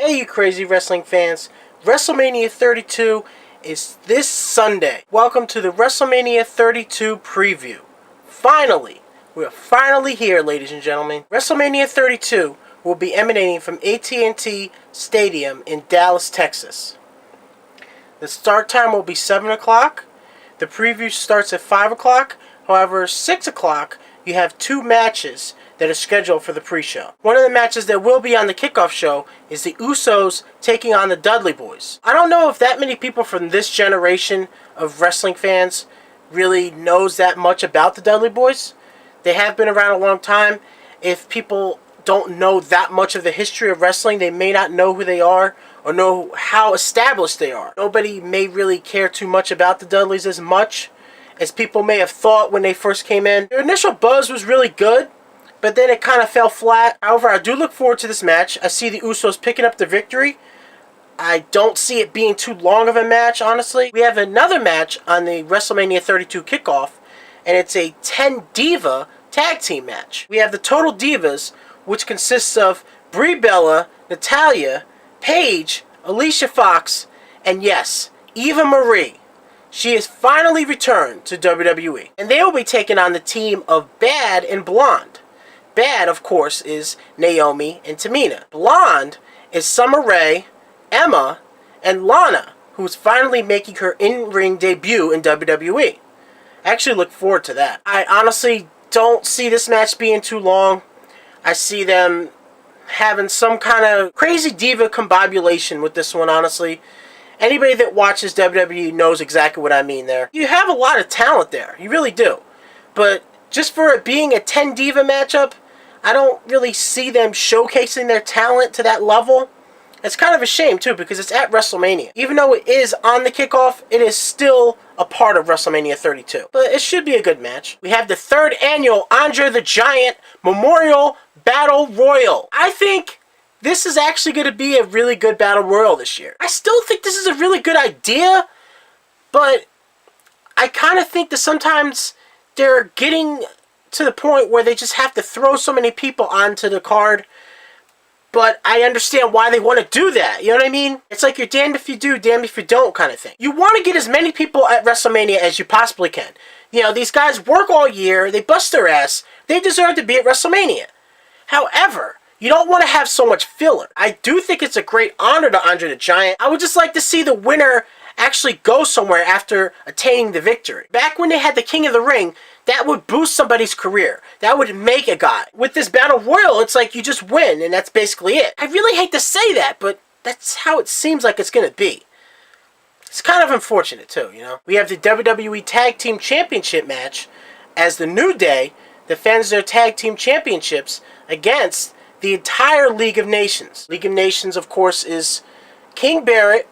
Hey, you crazy wrestling fans. WrestleMania 32 is this Sunday. Welcome to the WrestleMania 32 preview. Finally, we're finally here, ladies and gentlemen. WrestleMania 32 will be emanating from AT&T Stadium in Dallas, Texas. The start time will be 7 o'clock. The preview starts at 5 o'clock. However, 6 o'clock, you have two matches that are scheduled for the pre-show. One of the matches that will be on the kickoff show is the Usos taking on the Dudley Boys. I don't know if that many people from this generation of wrestling fans really knows that much about the Dudley Boys. They have been around a long time. If people don't know that much of the history of wrestling, they may not know who they are or know how established they are. Nobody may really care too much about the Dudleys as much as people may have thought when they first came in. Their initial buzz was really good, but then it kind of fell flat. However, I do look forward to this match. I see the Usos picking up the victory. I don't see it being too long of a match, honestly. We have another match on the WrestleMania 32 kickoff, and it's a 10-diva tag team match. We have the Total Divas, which consists of Brie Bella, Natalya, Paige, Alicia Fox, and yes, Eva Marie. She has finally returned to WWE. And they will be taking on the team of Bad and Blonde. Bad, of course, is Naomi and Tamina. Blonde is Summer Rae, Emma, and Lana, who's finally making her in-ring debut in WWE. I actually look forward to that. I honestly don't see this match being too long. I see them having some kind of crazy diva combobulation with this one, honestly. Anybody that watches WWE knows exactly what I mean there. You have a lot of talent there. You really do. But just for it being a 10-diva matchup, I don't really see them showcasing their talent to that level. It's kind of a shame, too, because it's at WrestleMania. Even though it is on the kickoff, it is still a part of WrestleMania 32. But it should be a good match. We have the third annual Andre the Giant Memorial Battle Royal. I think this is actually going to be a really good Battle Royal this year. I still think this is a really good idea, but I kind of think that sometimes they're getting to the point where they just have to throw so many people onto the card. But I understand why they want to do that. You know what I mean? It's like you're damned if you do, damned if you don't kind of thing. You want to get as many people at WrestleMania as you possibly can. You know, these guys work all year. They bust their ass. They deserve to be at WrestleMania. However, you don't want to have so much filler. I do think it's a great honor to Andre the Giant. I would just like to see the winner actually go somewhere after attaining the victory. Back when they had the King of the Ring, that would boost somebody's career. That would make a guy. With this Battle Royal, it's like you just win, and that's basically it. I really hate to say that, but that's how it seems like it's going to be. It's kind of unfortunate, too, you know? We have the WWE Tag Team Championship match as the New Day defends their Tag Team Championships against the entire League of Nations. League of Nations, of course, is King Barrett,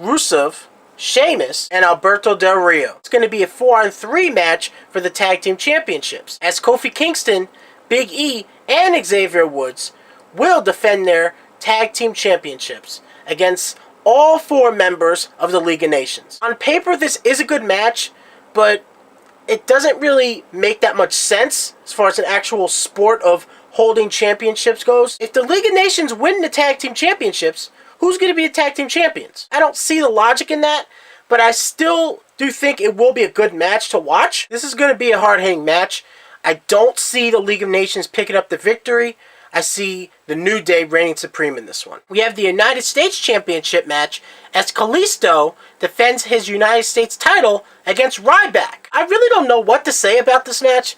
Rusev, Sheamus, and Alberto Del Rio. It's going to be a 4-on-3 match for the Tag Team Championships, as Kofi Kingston, Big E, and Xavier Woods will defend their Tag Team Championships against all four members of the League of Nations. On paper, this is a good match, but it doesn't really make that much sense as far as an actual sport of holding championships goes. If the League of Nations win the Tag Team Championships, who's going to be the Tag Team Champions? I don't see the logic in that, but I still do think it will be a good match to watch. This is going to be a hard-hitting match. I don't see the League of Nations picking up the victory. I see the New Day reigning supreme in this one. We have the United States Championship match as Kalisto defends his United States title against Ryback. I really don't know what to say about this match.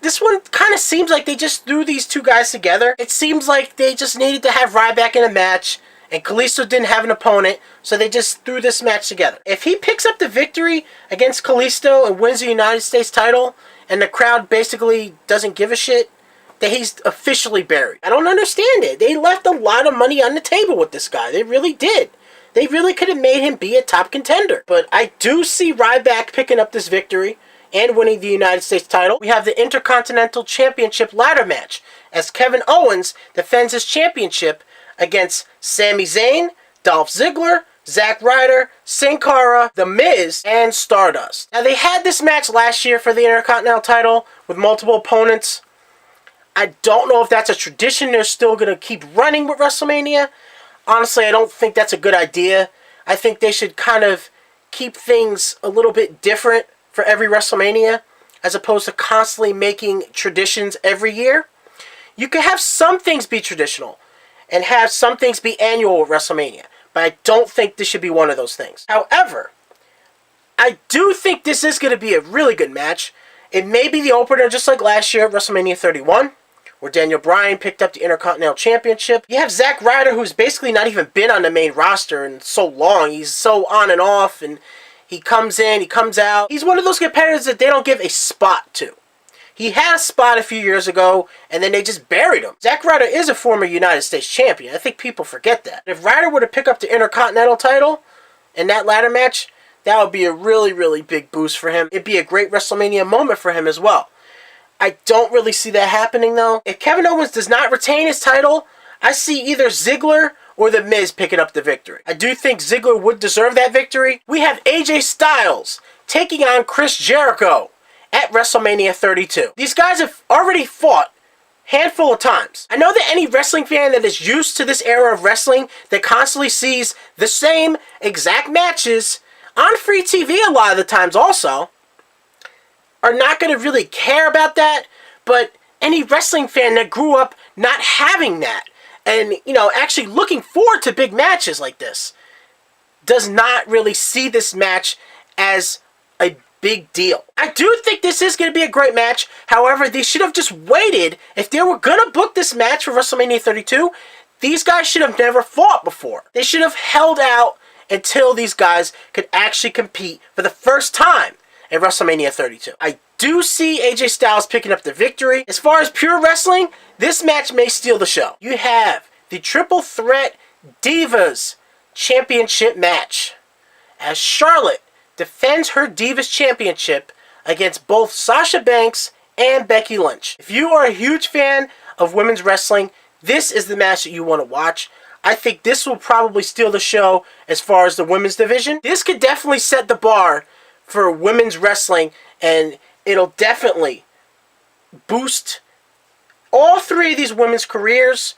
This one kind of seems like they just threw these two guys together. It seems like they just needed to have Ryback in a match, and Kalisto didn't have an opponent, so they just threw this match together. If he picks up the victory against Kalisto and wins the United States title, and the crowd basically doesn't give a shit, then he's officially buried. I don't understand it. They left a lot of money on the table with this guy. They really did. They really could have made him be a top contender. But I do see Ryback picking up this victory and winning the United States title. We have the Intercontinental Championship ladder match as Kevin Owens defends his championship against Sami Zayn, Dolph Ziggler, Zack Ryder, Sin Cara, The Miz, and Stardust. Now, they had this match last year for the Intercontinental title with multiple opponents. I don't know if that's a tradition they're still going to keep running with WrestleMania. Honestly, I don't think that's a good idea. I think they should kind of keep things a little bit different for every WrestleMania, as opposed to constantly making traditions every year. You can have some things be traditional and have some things be annual with WrestleMania, but I don't think this should be one of those things. However, I do think this is going to be a really good match. It may be the opener just like last year at WrestleMania 31, where Daniel Bryan picked up the Intercontinental Championship. You have Zack Ryder, who's basically not even been on the main roster in so long. He's so on and off, and he comes in, he comes out. He's one of those competitors that they don't give a spot to. He had a spot a few years ago, and then they just buried him. Zack Ryder is a former United States champion. I think people forget that. If Ryder were to pick up the Intercontinental title in that ladder match, that would be a really, really big boost for him. It'd be a great WrestleMania moment for him as well. I don't really see that happening, though. If Kevin Owens does not retain his title, I see either Ziggler or The Miz picking up the victory. I do think Ziggler would deserve that victory. We have AJ Styles taking on Chris Jericho at WrestleMania 32. These guys have already fought a handful of times. I know that any wrestling fan that is used to this era of wrestling, that constantly sees the same exact matches on free TV a lot of the times also, are not going to really care about that. But any wrestling fan that grew up not having that, and, actually looking forward to big matches like this, does not really see this match as a big deal. I do think this is going to be a great match. However, they should have just waited. If they were going to book this match for WrestleMania 32, these guys should have never fought before. They should have held out until these guys could actually compete for the first time at WrestleMania 32. I do see AJ Styles picking up the victory. As far as pure wrestling, this match may steal the show. You have the Triple Threat Divas Championship match, as Charlotte defends her Divas Championship against both Sasha Banks and Becky Lynch. If you are a huge fan of women's wrestling, this is the match that you want to watch. I think this will probably steal the show as far as the women's division. This could definitely set the bar for women's wrestling, and it'll definitely boost all three of these women's careers,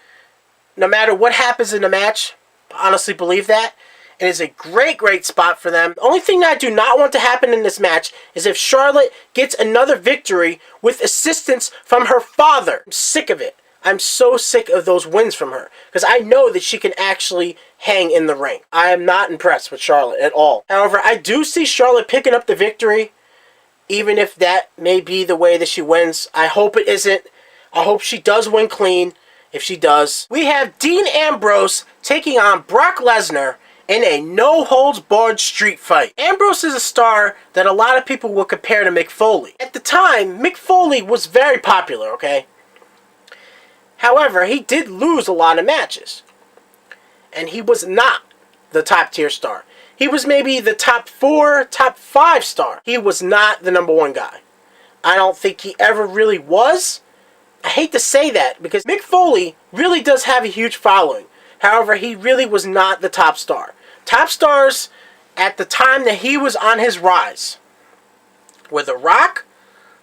no matter what happens in the match. I honestly believe that. It is a great, great spot for them. The only thing that I do not want to happen in this match is if Charlotte gets another victory with assistance from her father. I'm sick of it. I'm so sick of those wins from her, because I know that she can actually hang in the ring. I am not impressed with Charlotte at all. However, I do see Charlotte picking up the victory, even if that may be the way that she wins. I hope it isn't. I hope she does win clean. If she does, we have Dean Ambrose taking on Brock Lesnar in a no-holds-barred street fight. Ambrose is a star that a lot of people will compare to Mick Foley. At the time, Mick Foley was very popular, okay? However, he did lose a lot of matches. And he was not the top-tier star. He was maybe the top 4, top 5 star. He was not the number 1 guy. I don't think he ever really was. I hate to say that, because Mick Foley really does have a huge following. However, he really was not the top star. Top stars at the time that he was on his rise were The Rock,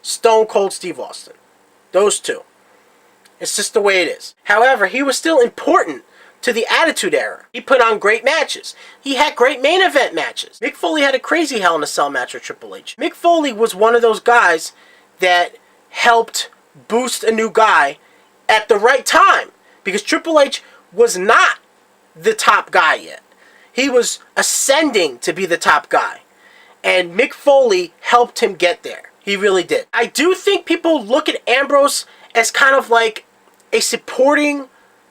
Stone Cold Steve Austin. Those two. It's just the way it is. However, he was still important to the Attitude Era. He put on great matches. He had great main event matches. Mick Foley had a crazy Hell in a Cell match with Triple H. Mick Foley was one of those guys that helped boost a new guy at the right time, because Triple H was not the top guy yet. He was ascending to be the top guy. And Mick Foley helped him get there. He really did. I do think people look at Ambrose as kind of like a supporting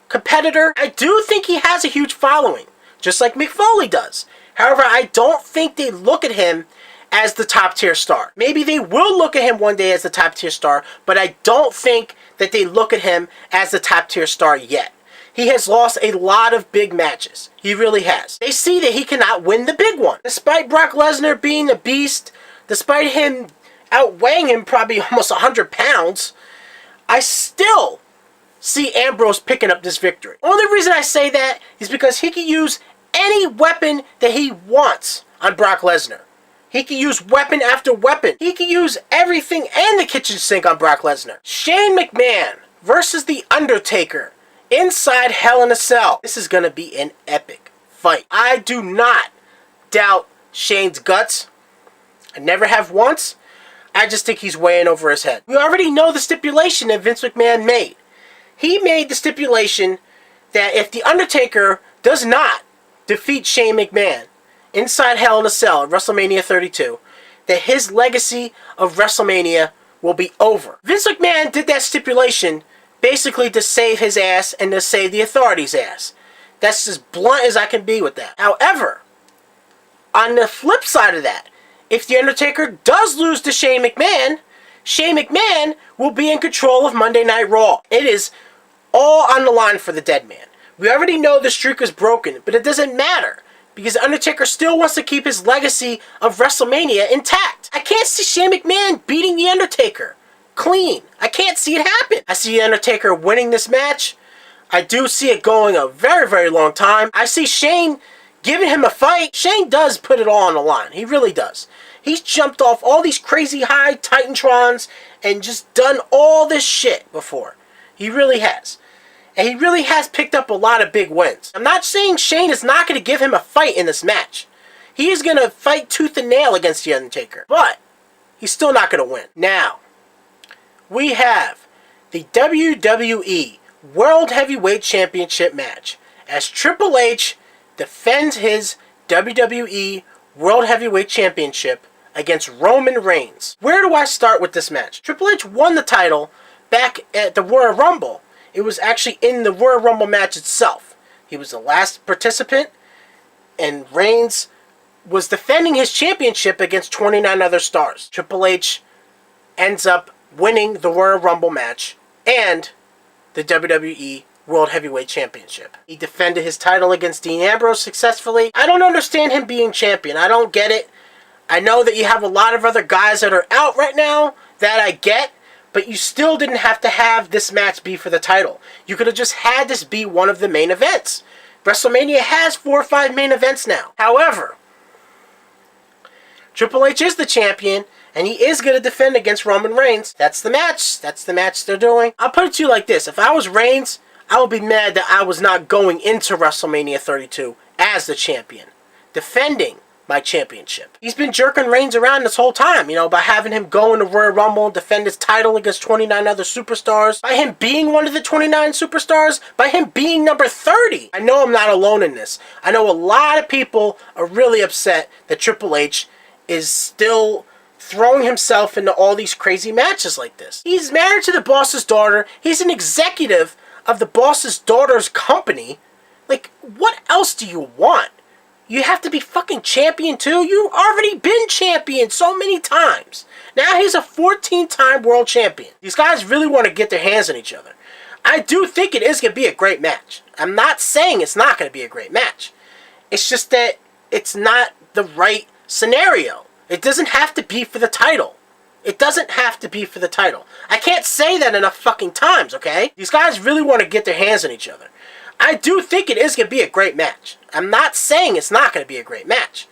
competitor. I do think he has a huge following, just like Mick Foley does. However, I don't think they look at him as the top tier star. Maybe they will look at him one day as the top tier star, but I don't think that they look at him as the top tier star yet. He has lost a lot of big matches. He really has. They see that he cannot win the big one. Despite Brock Lesnar being a beast, despite him outweighing him probably almost 100 pounds, I still see Ambrose picking up this victory. Only reason I say that is because he can use any weapon that he wants on Brock Lesnar. He can use weapon after weapon. He can use everything and the kitchen sink on Brock Lesnar. Shane McMahon versus The Undertaker inside Hell in a Cell. This is going to be an epic fight. I do not doubt Shane's guts. I never have once. I just think he's way in over his head. We already know the stipulation that Vince McMahon made. He made the stipulation that if The Undertaker does not defeat Shane McMahon inside Hell in a Cell at WrestleMania 32, that his legacy of WrestleMania will be over. Vince McMahon did that stipulation basically to save his ass and to save the Authority's ass. That's as blunt as I can be with that. However, on the flip side of that, if The Undertaker does lose to Shane McMahon will be in control of Monday Night Raw. It is all on the line for the dead man. We already know the streak is broken, but it doesn't matter, because The Undertaker still wants to keep his legacy of WrestleMania intact. I can't see Shane McMahon beating The Undertaker clean. I can't see it happen. I see The Undertaker winning this match. I do see it going a very, very long time. I see Shane giving him a fight. Shane does put it all on the line. He really does. He's jumped off all these crazy high Titantrons and just done all this shit before. He really has. And he really has picked up a lot of big wins. I'm not saying Shane is not going to give him a fight in this match. He is going to fight tooth and nail against The Undertaker. But he's still not going to win. Now, we have the WWE World Heavyweight Championship match as Triple H defends his WWE World Heavyweight Championship against Roman Reigns. Where do I start with this match? Triple H won the title back at the Royal Rumble. It was actually in the Royal Rumble match itself. He was the last participant, and Reigns was defending his championship against 29 other stars. Triple H ends up winning the Royal Rumble match and the WWE World Heavyweight Championship. He defended his title against Dean Ambrose successfully. I don't understand him being champion. I don't get it. I know that you have a lot of other guys that are out right now that I get, but you still didn't have to have this match be for the title. You could have just had this be one of the main events. WrestleMania has 4 or 5 main events now. However, Triple H is the champion, and he is going to defend against Roman Reigns. That's the match. That's the match they're doing. I'll put it to you like this. If I was Reigns, I would be mad that I was not going into WrestleMania 32 as the champion, defending my championship. He's been jerking Reigns around this whole time, by having him go in the Royal Rumble and defend his title against 29 other superstars, by him being one of the 29 superstars, by him being number 30. I know I'm not alone in this. I know a lot of people are really upset that Triple H is still throwing himself into all these crazy matches like this. He's married to the boss's daughter. He's an executive of the boss's daughter's company. Like, what else do you want? You have to be fucking champion too? You've already been champion so many times. Now he's a 14-time world champion. These guys really want to get their hands on each other. I do think it is going to be a great match. I'm not saying it's not going to be a great match. It's just that it's not the right scenario. It doesn't have to be for the title. It doesn't have to be for the title. I can't say that enough fucking times, okay? These guys really want to get their hands on each other. I do think it is going to be a great match. I'm not saying it's not going to be a great match.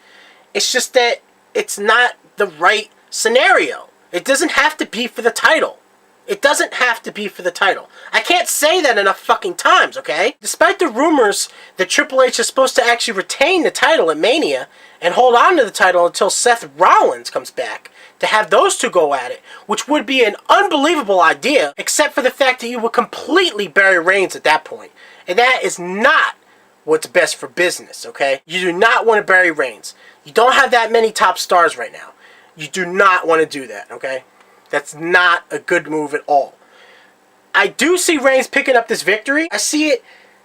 It's just that it's not the right scenario. It doesn't have to be for the title. It doesn't have to be for the title. I can't say that enough fucking times, okay? Despite the rumors that Triple H is supposed to actually retain the title at Mania and hold on to the title until Seth Rollins comes back, to have those two go at it, which would be an unbelievable idea, except for the fact that you would completely bury Reigns at that point. And that is not what's best for business, okay? You do not want to bury Reigns. You don't have that many top stars right now. You do not want to do that, okay? That's not a good move at all. I do see Reigns picking up this victory. I see it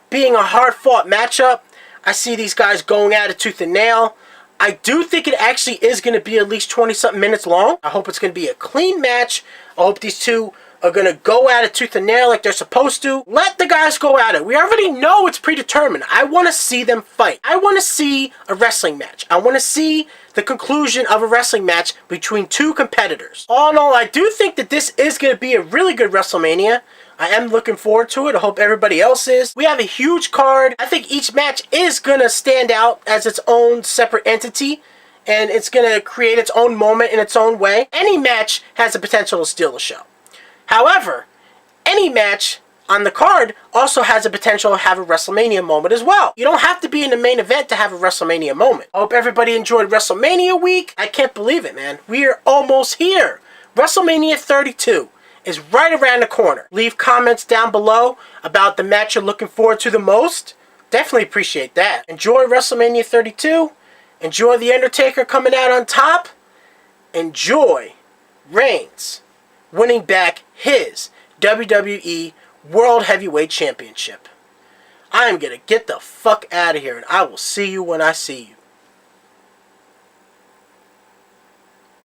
being a hard-fought matchup. I see these guys going at it tooth and nail. I do think it actually is going to be at least 20-something minutes long. I hope it's going to be a clean match. I hope these two are going to go at it tooth and nail like they're supposed to. Let the guys go at it. We already know it's predetermined. I want to see them fight. I want to see a wrestling match. I want to see the conclusion of a wrestling match between two competitors. All in all, I do think that this is going to be a really good WrestleMania. I am looking forward to it. I hope everybody else is. We have a huge card. I think each match is going to stand out as its own separate entity, and it's going to create its own moment in its own way. Any match has the potential to steal the show. However, any match on the card also has the potential to have a WrestleMania moment as well. You don't have to be in the main event to have a WrestleMania moment. I hope everybody enjoyed WrestleMania week. I can't believe it, man. We are almost here. WrestleMania 32 is right around the corner. Leave comments down below about the match you're looking forward to the most. Definitely appreciate that. Enjoy WrestleMania 32. Enjoy The Undertaker coming out on top. Enjoy Reigns winning back his WWE World Heavyweight Championship. I am going to get the fuck out of here, and I will see you when I see you.